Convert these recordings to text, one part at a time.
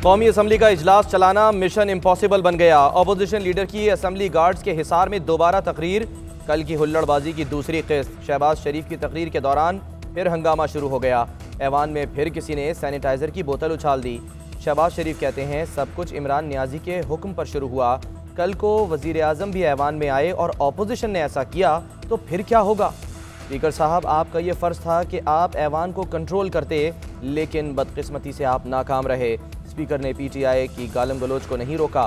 कौमी असम्बली का इजलास चलाना मिशन इम्पॉसिबल बन गया। अपोजिशन लीडर की असम्बली गार्ड्स के हिसार में दोबारा तकरीर। कल की हुल्लड़बाजी की दूसरी किस्त। शहबाज शरीफ की तकरीर के दौरान फिर हंगामा शुरू हो गया। ऐवान में फिर किसी ने सैनिटाइजर की बोतल उछाल दी। शहबाज शरीफ कहते हैं सब कुछ इमरान नियाजी के हुक्म पर शुरू हुआ। कल को वजीर आजम भी ऐवान में आए और अपोजिशन ने ऐसा किया तो फिर क्या होगा? स्पीकर साहब, आपका ये फ़र्ज़ था कि आप ऐवान को कंट्रोल करते, लेकिन बदकिस्मती से आप नाकाम रहे। स्पीकर ने PTI की गालम गलोच को नहीं रोका।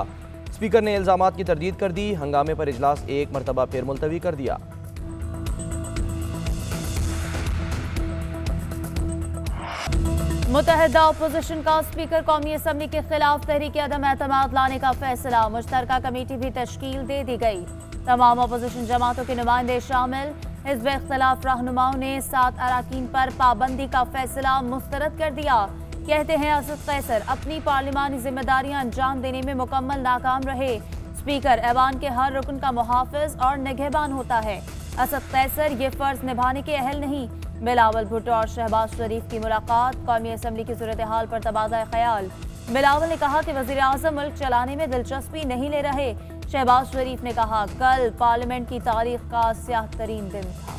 स्पीकर ने इल्ज़ामात की तरदीद कर दी। हंगामे पर इजलास एक मरतबा फिर मुलतवी कर दिया। मुत्तहिदा अपोजिशन का स्पीकर कौमी असम्बली के खिलाफ तहरीक अदम एतमाद लाने का फैसला। मुश्तरका कमेटी भी तश्कील दे दी गई। तमाम अपोजिशन जमातों के नुमाइंदे शामिल। हिज़्ब इख्तिलाफ रहनुमाओं ने 7 अराकीन पर पाबंदी का फैसला मुस्तरद कर दिया। कहते हैं असद कैसर अपनी पार्लिमानी जिम्मेदारियां अंजाम देने में मुकम्मल नाकाम रहे। स्पीकर ऐवान के हर रुकन का मुहाफिज और निगहबान होता है। असद कैसर ये फर्ज निभाने के अहल नहीं। बिलावल भुट्टो और शहबाज शरीफ की मुलाकात। कौमी असम्बली की सूरत हाल पर तबादला ख्याल। बिलावल ने कहा कि वज़ीर आज़म मुल्क चलाने में दिलचस्पी नहीं ले रहे। शहबाज शरीफ ने कहा कल पार्लियामेंट की तारीख का स्याह तरीन दिन था।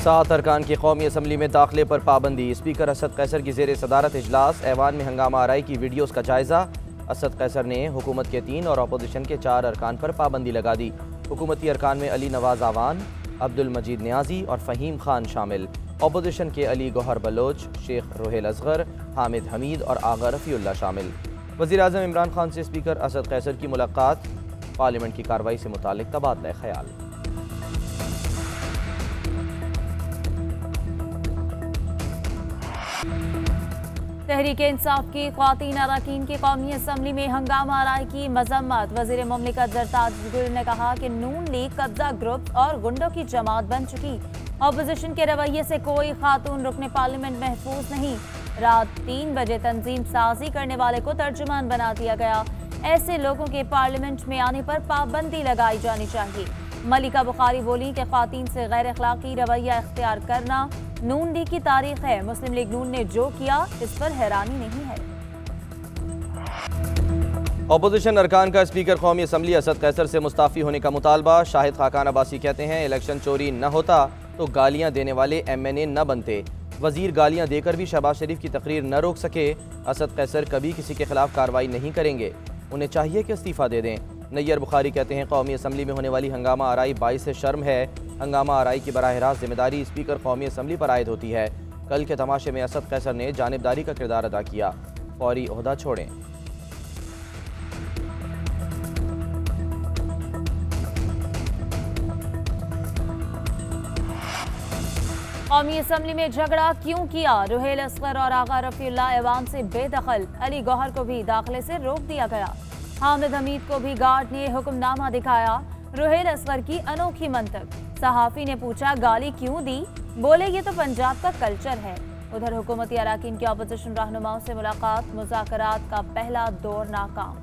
7 अरकान की कौमी असम्बली में दाखिले पर पाबंदी। स्पीकर असद कैसर की ज़ेर सदारत इजलास। ऐवान में हंगामा आराई की वीडियोज़ का जायज़ा। असद कैसर ने हुकूमत के 3 और अपोजिशन के 4 अरकान पर पाबंदी लगा दी। हुकूमती अरकान में अली नवाज आवान, अब्दुल मजीद न्याजी और फ़हीम खान शामिल। अपोजिशन के अली गौहर बलोच, शेख रोहेल असगर, हामिद हमीद और आगा रफ़ीउल्लाह शामिल। वज़ीर आज़म इमरान खान से स्पीकर असद कैसर की मुलाकात। पार्लियामेंट की कार्रवाई से मुतालिक तबादला ख्याल। तहरीक इंसाफ की ख्वातीन अरकान की कौमी असम्बली में हंगामा आराई की मजम्मत। वज़ीर मुमलिकत ज़रताज गुल ने कहा कि नून लीग कब्जा ग्रुप और गुंडों की जमात बन चुकी। अपोजिशन के रवैये से कोई खातून रुकने पार्लियामेंट महफूज नहीं। रात 3 बजे तंजीम साजी करने वाले को तर्जुमान बना दिया गया। ऐसे लोगों के पार्लियामेंट में आने पर पाबंदी लगाई जानी चाहिए। मलिका बुखारी बोली कि ख्वातीन से गैर अखलाकी रवैया इख्तियार करना नून लीग की तारीख है। मुस्लिम लीग नून ने जो किया इस पर हैरानी नहीं है। अपोजिशन अरकान का स्पीकर कौमी असम्बली असद कैसर से मुस्ताफ़ी होने का मुतालबा। शाहिद खाकान अब्बासी कहते हैं इलेक्शन चोरी न होता तो गालियां देने वाले MNA न बनते। वजीर गालियां देकर भी शहबाज शरीफ की तकरीर न रोक सके। असद कैसर कभी किसी के खिलाफ कार्रवाई नहीं करेंगे, उन्हें चाहिए कि इस्तीफ़ा दे दें। नैयर बुखारी कहते हैं कौमी असम्बली में होने वाली हंगामा आराई बाइस से शर्म है। हंगामा आराई की बराह रास्त जिम्मेदारी स्पीकर कौमी असम्बली पर आयद होती है। कल के तमाशे में असद कैसर ने जानिबदारी का किरदार अदा किया। फौरी ओहदा छोड़ें। कौमी असम्बली में झगड़ा क्यों किया? रोहेल असगर और आगा रफ़ीउल्लाह ऐवान से बेदखल। अली गौहर को भी दाखिले से रोक दिया गया। हामिद हमीद को भी गार्ड ने हुक्मनामा दिखाया। रोहेल असगर की अनोखी मंतक। सहाफ़ी ने पूछा गाली क्यों दी? बोले ये तो पंजाब का कल्चर है। उधर हुकूमती अराकीन की अपोजिशन रहनुमाओं से मुलाकात। मुज़ाकरात का पहला दौर नाकाम।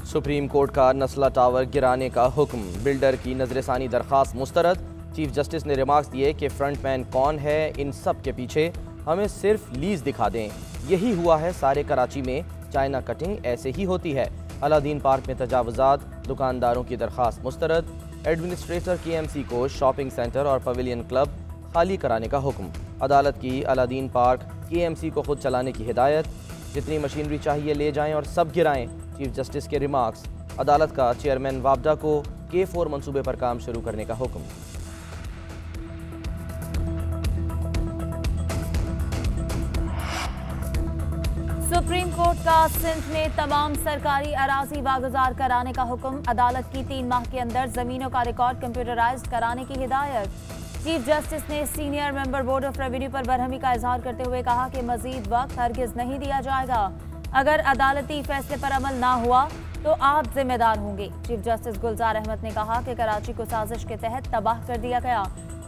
सुप्रीम कोर्ट का नस्ला टावर गिराने का हुक्म। बिल्डर की नजरसानी दरख्वास्त मुस्तरद। चीफ जस्टिस ने रिमार्क्स दिए कि फ्रंटमैन कौन है इन सब के पीछे, हमें सिर्फ लीज दिखा दें। यही हुआ है सारे कराची में। चाइना कटिंग ऐसे ही होती है। अलादीन पार्क में तजावुजात। दुकानदारों की दरख्वास्त मुस्तरद। एडमिनिस्ट्रेटर KMC को शॉपिंग सेंटर और पवेलियन क्लब खाली कराने का हुक्म। अदालत की अलादीन पार्क KMC को खुद चलाने की हिदायत। जितनी मशीनरी चाहिए ले जाएं और सब गिराएं। चीफ जस्टिस के रिमार्क्स। अदालत का चेयरमैन वाबडा को K4 मंसूबे पर काम शुरू करने का हुक्म। सुप्रीम कोर्ट का सिंध में तमाम सरकारी अराजी वागुजार कराने का हुक्म। अदालत की 3 माह के अंदर जमीनों का रिकॉर्ड कंप्यूटराइज्ड कराने की हिदायत। चीफ जस्टिस ने senior member board of revenue पर बरहमी का इजहार करते हुए कहा कि मजीद वक्त हरगिज नहीं दिया जाएगा। अगर अदालती फैसले पर अमल ना हुआ तो आप जिम्मेदार होंगे। चीफ जस्टिस गुलजार अहमद ने कहा कि कराची को साजिश के तहत तबाह कर दिया गया।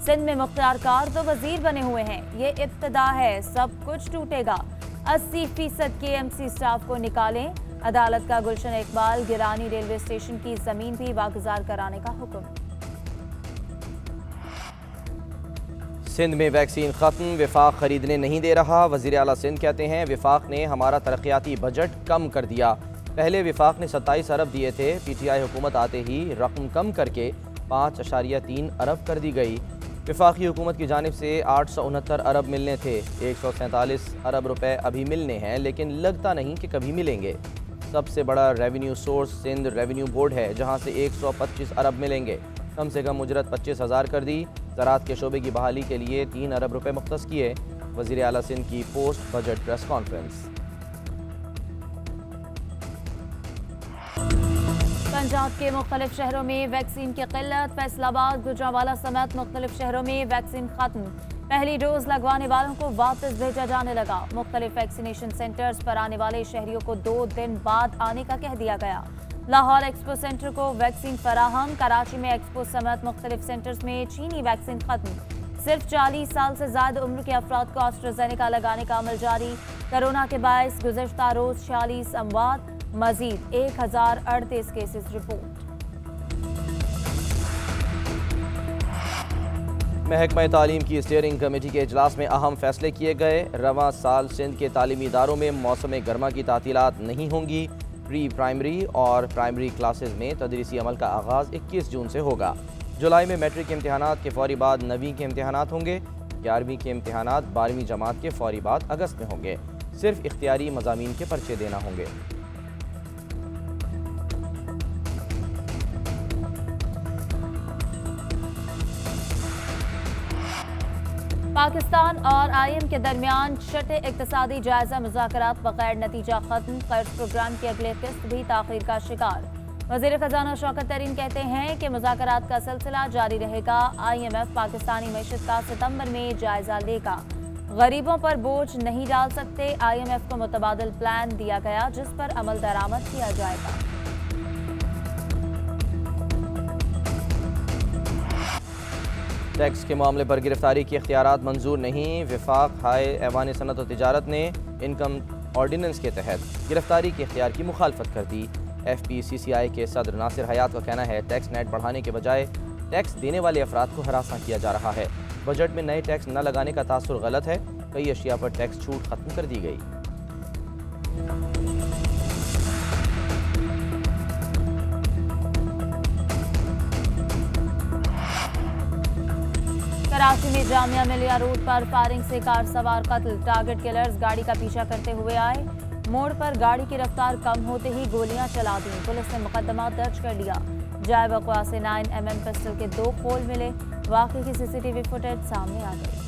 सिंध में मुख्तियारकार तो वजीर बने हुए हैं। ये इब्तिदा है, सब कुछ टूटेगा। 80% KMC स्टाफ को निकालें। अदालत का गुलशन इकबाल गिरानी रेलवे स्टेशन की जमीन भी वागुजार कराने का हुक्म। सिंध में वैक्सीन ख़त्म, विफाक खरीदने नहीं दे रहा। वज़ीर आला सिंध कहते हैं विफाक ने हमारा तरक्याती बजट कम कर दिया। पहले विफाक ने 27 अरब दिए थे, PTI हुकूमत आते ही रकम कम करके 5.3 अरब कर दी गई। विफाकी हुकूमत की जानिब से 869 अरब मिलने थे, 147 अरब रुपए अभी मिलने हैं, लेकिन लगता नहीं कि कभी मिलेंगे। सबसे बड़ा revenue source Sindh revenue board है, जहां से 125 अरब मिलेंगे। कम से कम उजरत 25,000 कर दी। ज़राअत के शोबे की बहाली के लिए 3 अरब रुपए मुख्तस किए। वज़ीर आला सिंध की post budget press conference. Punjab के मुख्तलिफ शहरों में वैक्सीन की किल्लत, फैसलाबाद गुजरांवाला समेत मुख्तलिफ शहरों में वैक्सीन खत्म। पहली डोज लगवाने वालों को वापस भेजा जाने लगा। मुख्तलिफ वैक्सीनेशन सेंटर्स पर आने वाले शहरियों को 2 दिन बाद आने का कह दिया गया। लाहौर एक्सपो सेंटर को वैक्सीन फराहम। कराची में एक्सपो समेत मुख्तलिफ सेंटर्स में चीनी वैक्सीन खत्म। सिर्फ 40 साल से ज्यादा उम्र के अफराद को एस्ट्राजेनेका लगाने का अमल जारी। कोरोना के बायस गुज़श्ता रोज 46 अमवात, मजीद 1038 केसेस रिपोर्ट। महकमा तालीम की स्टीयरिंग कमेटी के इजलास में अहम फैसले किए गए। रवां साल सिंध के तालीमी इदारों में मौसम गर्मा की तातीलात नहीं होंगी। प्री प्राइमरी और प्राइमरी क्लासेस में तदरीसी अमल का आगाज़ 21 जून से होगा। जुलाई में मैट्रिक के इम्तहानात के फौरी बाद 9वीं के इम्तहानात होंगे। 11वीं के इम्तहानात 12वीं जमात के फौरी बाद अगस्त में होंगे। सिर्फ इख्तियारी मज़ामीन के पर्चे देना होंगे। पाकिस्तान और IM के दरमियान छठे इक्तिसादी जायजा मुज़ाकरात बगैर नतीजा खत्म। कर्ज प्रोग्राम की अगले किस्त भी ताख़ीर का शिकार। वज़ीर ख़जाना शौकत तरीन कहते हैं कि मुज़ाकरात का सिलसिला जारी रहेगा। IMF पाकिस्तानी मईशत का सितंबर में जायजा लेगा। गरीबों पर बोझ नहीं डाल सकते। IMF को मुतबादिल प्लान दिया गया जिस पर अमल दरामद किया जाएगा। टैक्स के मामले पर गिरफ्तारी की इख्तियारात मंजूर नहीं। विफाक हाई ऐवान सनत और तिजारत ने इनकम ऑर्डिनेंस के तहत गिरफ्तारी के इख्तियार की मुखालफत कर दी। FPCCI के सदर नासिर हयात का कहना है टैक्स नेट बढ़ाने के बजाय टैक्स देने वाले अफराद को हरासा किया जा रहा है। बजट में नए टैक्स न लगाने का तासुर गलत है। कई अशिया पर टैक्स छूट खत्म कर दी गई। कराची में जामिया मिलिया रोड पर फायरिंग से कार सवार कत्ल। टारगेट किलर्स गाड़ी का पीछा करते हुए आए। मोड़ पर गाड़ी की रफ्तार कम होते ही गोलियां चला दी। पुलिस ने मुकदमा दर्ज कर लिया। जाए बकवा से 9mm पिस्टल के 2 खोल मिले। वाक़े की CCTV फुटेज सामने आ गई।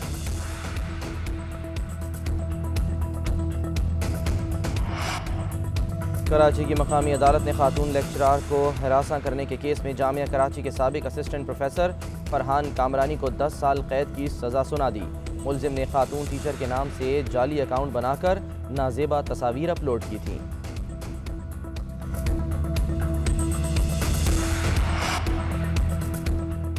कराची की मकामी अदालत ने खातून लेक्चरार को हरासा करने के केस में जामिया कराची के साबिक असिस्टेंट प्रोफेसर फरहान कामरानी को 10 साल कैद की सज़ा सुना दी। मुलजिम ने खातून टीचर के नाम से जाली अकाउंट बनाकर नाजेबा तस्वीर अपलोड की थी।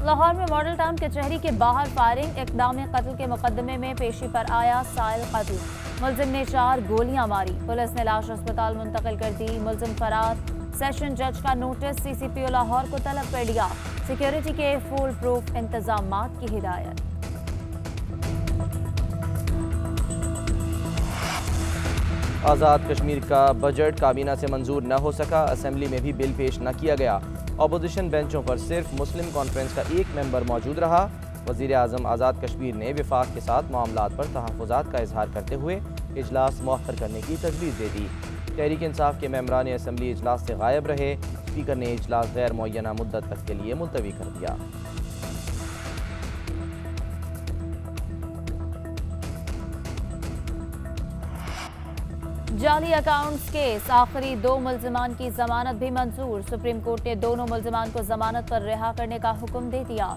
लाहौर में मॉडल टाउन कचहरी के बाहर फायरिंग। इक़दाम कत्ल के मुकदमे में पेशी पर आया साइल कत्ल। मुलजिम ने 4 गोलियां मारी। पुलिस ने लाश अस्पताल मुंतकिल कर दी। मुलजिम फरार। सेशन जज का नोटिस। CCPO लाहौर को तलब कर लिया। सिक्योरिटी के फुल प्रूफ इंतजामात की हिदायत। आज़ाद कश्मीर का बजट काबीना से मंजूर न हो सका। असेंबली में भी बिल पेश न किया गया। अपोजिशन बेंचों पर सिर्फ मुस्लिम कॉन्फ्रेंस का एक मेंबर मौजूद रहा। वज़ीर आज़म आज़ाद कश्मीर ने विफाक के साथ मामलात पर तहफ़्फ़ुज़ात का इजहार करते हुए इजलास मुअख्खर करने की तजवीज़ दे दी। तहरीक इंसाफ के मेंबरान असम्बली इजलास से गायब रहे। स्पीकर ने इजलास गैर मुअय्यना मुद्दत तक के लिए मुलतवी कर दिया। जाली अकाउंट्स केस। आखिरी 2 मुल्ज़िमान की जमानत भी मंजूर। सुप्रीम कोर्ट ने दोनों मुल्ज़िमान को जमानत पर रिहा करने का हुक्म दे दिया।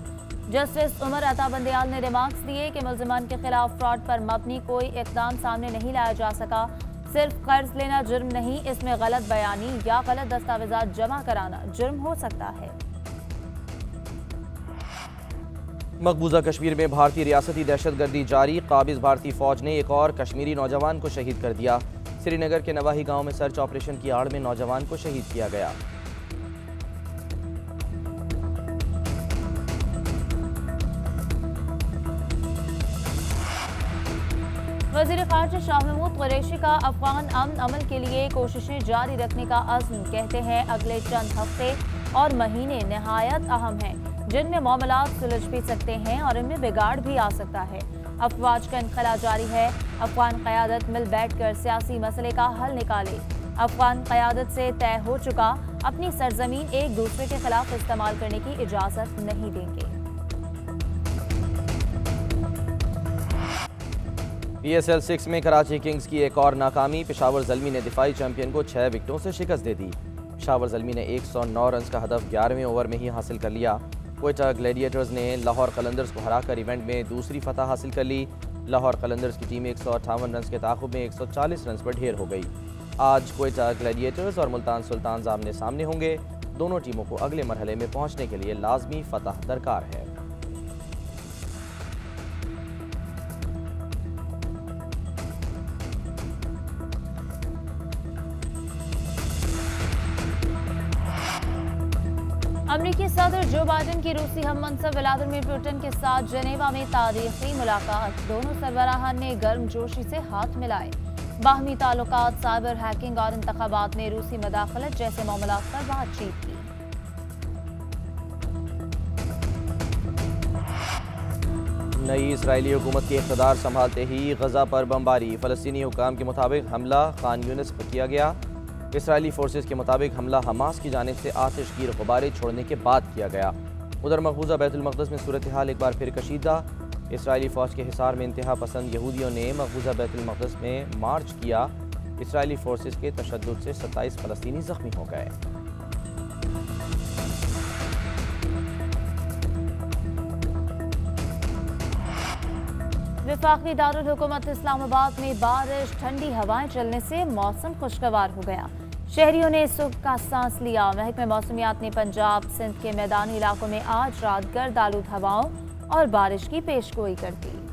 जस्टिस उमर अता बंदयाल ने रिमार्क्स दिए कि मुल्ज़िमान के खिलाफ फ्रॉड पर मबनी कोई इक़दाम सामने नहीं लाया जा सका। सिर्फ कर्ज लेना जुर्म नहीं, इसमें गलत बयानी या गलत दस्तावेजात जमा कराना जुर्म हो सकता है। मकबूजा कश्मीर में भारतीय रियासती दहशतगर्दी जारी। काबिज भारतीय फौज ने एक और कश्मीरी नौजवान को शहीद कर दिया। श्रीनगर के नवाही गांव में सर्च ऑपरेशन की आड़ में नौजवान को शहीद किया गया। वज़ीर ख़ारजा शाह महमूद कुरैशी का अफगान अमन अमल के लिए कोशिशें जारी रखने का अज़्म। कहते हैं अगले चंद हफ्ते और महीने नहायत अहम हैं, जिनमें मामलात सुलझ भी सकते हैं और इनमें बिगाड़ भी आ सकता है। अफवाज का इनखला जारी है। अफगान क़यादत मिल बैठकर सियासी मसले का हल निकाले। अफगान क़यादत से तय हो चुका अपनी सरजमीन एक दूसरे के खिलाफ इस्तेमाल करने की इजाज़त नहीं देंगे। PSL 6 में कराची किंग्स की एक और नाकामी। पेशावर ज़ल्मी ने दिफाई चैंपियन को 6 विकेटों से शिकस्त दे दी। पेशावर ज़ल्मी ने 109 रन का हदफ 11वें ओवर में ही हासिल कर लिया। क्वेटा ग्लैडिएटर्स ने लाहौर कलंदर्स को हराकर इवेंट में दूसरी फतह हासिल कर ली। लाहौर कलंदर्स की टीम 158 रन के ताक़ुब में 140 रन पर ढेर हो गई। आज क्वेटा ग्लैडिएटर्स और मुल्तान सुल्तान आमने सामने होंगे। दोनों टीमों को अगले मरहले में पहुंचने के लिए लाजमी फतह दरकार है। अमरीकी सदर जो बाइडन की रूसी हम मनसब व्लादिमीर पुतिन के साथ जेनेवा में तारीखी मुलाकात। दोनों सरबराहान ने गर्मजोशी से हाथ मिलाए। बाहमी ताल्लुकात, साइबर हैकिंग और इंतखाबात में रूसी मदाखलत जैसे मामलात पर बातचीत की। नई इसराइली हुकूमत की इक़्तिदार संभालते ही गजा पर बमबारी। फ़लस्तीनी हुकाम के मुताबिक हमला खान यूनिस पर किया गया। इसराइली फोर्सेस के मुताबिक हमला हमास की जानिब से आतिशगीर गुब्बारे छोड़ने के बाद किया गया। उधर मकबूजा बैतुल मक़दस में सूरत हाल एक बार फिर कशीदा। इसराइली फ़ौज के हिसार में इंतहा पसंद यहूदियों ने मकबूजा बैतुल मक़दस में मार्च किया। इसराइली फोर्सेस के तशद्दुद से 27 फ़लस्तीनी ज़ख्मी हो गए। वफाकी दारुल हुकूमत इस्लामाबाद में बारिश, ठंडी हवाएं चलने से मौसम खुशगवार हो गया। शहरियों ने सुख का सांस लिया। महकमे मौसमियात ने पंजाब सिंध के मैदानी इलाकों में आज रात गर्द आलूद हवाओं और बारिश की पेशगोई कर दी।